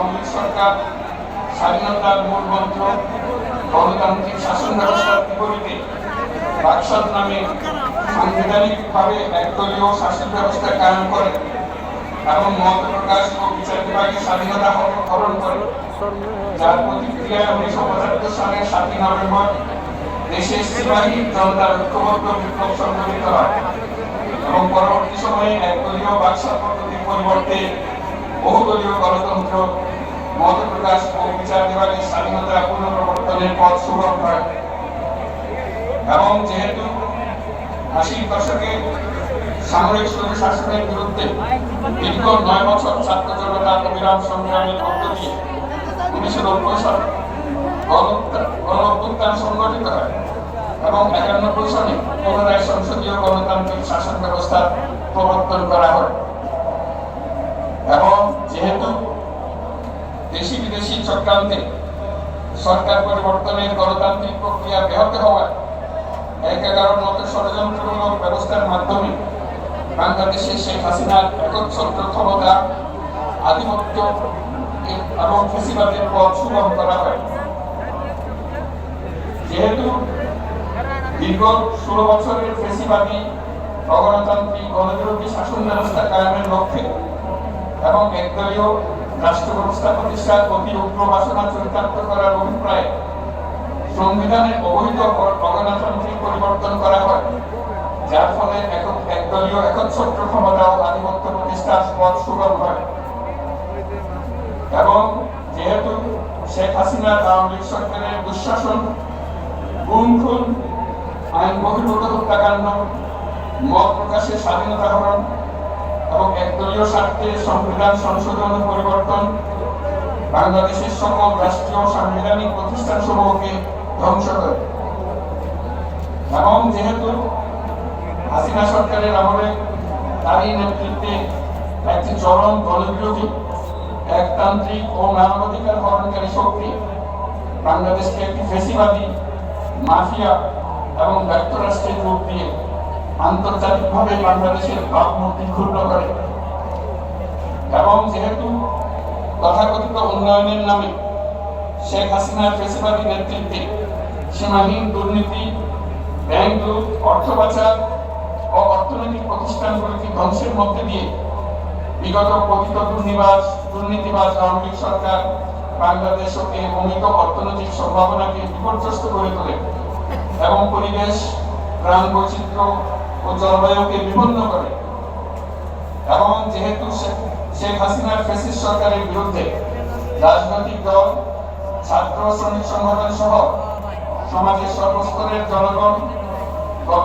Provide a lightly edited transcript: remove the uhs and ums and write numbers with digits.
আওয়ামী লীগ সরকার স্বাধীনতার মূল মন্ত্র গণতান্ত্রিক শাসন ব্যবস্থার বিপরীতে বাকশাল নামে সাংবিধানিকভাবে একদলীয় শাসন ব্যবস্থা কায়েম করে এবং মত প্রকাশ ও বিচার বিভাগের স্বাধীনতা হরণ করে, যার প্রতিক্রিয়ায় 1975 সালের 7 নভেম্বর দেশে সিপাহী জনতার ঐক্যবদ্ধ বিপ্লব সংঘটিত হয় এবং পরবর্তী সময়ে একদলীয় বাকশাল পদ্ধতির পরিবর্তে বহুদলীয় গণতন্ত্র, মত প্রকাশ ও বিচার বিভাগের স্বাধীনতা পুনঃপ্রবর্তনের পথ সুগম হয়। এবং যেহেতু 80 দশকে সামরিক শাসনের বিরুদ্ধে দীর্ঘ 9 বছর ছাত্র জনতার অবিরাম সংগ্রামের মধ্য দিয়ে 1990 সালে গণ-অভ্যুত্থান সংগঠিত হয় এবং 91 সালে পুনরায় সংসদীয় গণতান্ত্রিক শাসন ব্যবস্থার প্রবর্তন করা হয়। এবং যেহেতু দেশি বিদেশি চক্রান্তে সরকার পরিবর্তনের গণতান্ত্রিক প্রক্রিয়া ব্যাহত হওয়ায় 11 মতো ষড়যন্ত্রমূলক ব্যবস্থার মাধ্যমে বাংলাদেশে শেখ হাসিনার একচ্ছত্র ক্ষমতা, আধিপত্য এবং ফ্যাসিবাদের পথ সুগম করা হয়। যেহেতু দীর্ঘ 16 বছরের ফ্যাসিবাদী অগণতান্ত্রিক গণবিরোধী শাসন ব্যবস্থা কায়েমের লক্ষ্যে এবং একদলীয় রাষ্ট্র ব্যবস্থা প্রতিষ্ঠার অতি উগ্র বাসনা চরিতার্থ করার অভিপ্রায়ে সংবিধানের অবৈধ অগণতান্ত্রিক পরিবর্তন করা হয়, যার ফলে একদলীয় একচ্ছত্র ক্ষমতা ও আধিপত্য প্রতিষ্ঠার পথ সুগম হয়। এবং যেহেতু শেখ হাসিনার আওয়ামী লীগ সরকারের দুঃশাসন, গুম খুন, আইন বহির্ভূত হত্যাকাণ্ড, মত প্রকাশের স্বাধীনতা হরণ এবং একদলীয় স্বার্থে সংবিধান সংশোধন ও পরিবর্তন বাংলাদেশের সকল রাষ্ট্রীয় সাংবিধানিক প্রতিষ্ঠানসমূহকে ধ্বংস করে। এবং যেহেতু হাসিনা সরকারের আমলে তারই নেতৃত্বে একটি চরম দলবিরোধী, একতান্ত্রিক ও মানবাধিকার হরণকারী শক্তি বাংলাদেশকে একটি ফ্যাসিবাদী, মাফিয়া এবং ব্যর্থ রাষ্ট্রের রূপ দিয়ে আন্তর্জাতিকভাবে বাংলাদেশের ভাবমূর্তি ক্ষুণ্ণ করে। এবং যেহেতু তথাকথিত উন্নয়নের নামে শেখ হাসিনার ফ্যাসিবাদী নেতৃত্বে সীমাহীন দুর্নীতি, ব্যাংক লুট, অর্থ পাচার ও অর্থনৈতিক প্রতিষ্ঠানগুলিকে ধ্বংসের মধ্যে দিয়ে বিগত পতিত দুর্নীতিবাজ আওয়ামী লীগ সরকার বাংলাদেশকে অমিত অর্থনৈতিক সম্ভাবনাকে বিপর্যস্ত করে তোলে এবং পরিবেশ, প্রাণ বৈচিত্র্য ও জলবায়ুকে বিপন্ন করে। এবং যেহেতু শেখ হাসিনার ফ্যাসিস্ট সরকারের বিরুদ্ধে রাজনৈতিক দল, ছাত্র শ্রমিক সংগঠন সহ সমাজের সর্বস্তরের জনগণ